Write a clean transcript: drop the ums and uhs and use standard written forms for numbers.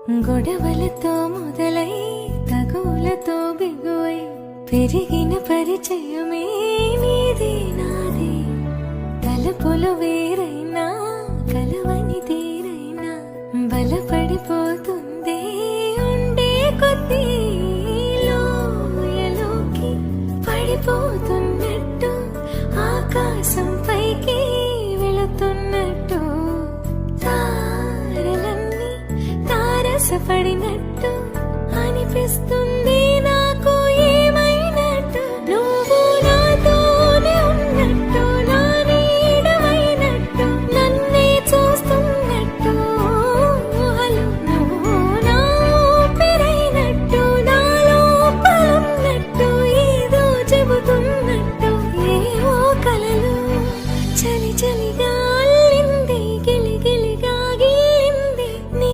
గొడవలతో మొదలై తగులతో బిగువై పెరిగిన పరిచయమే నీది నాది. తలపులు వేరైనా కలవని తీరైనా బలపడిపోతుంది ఉండే కొద్దీ. లోయలోకి పడిపోతున్నట్టు ఆకాశం పైకి వెళుతున్నట్టు తారలన్నీ తారసపడినట్టు అనిపిస్తుంది.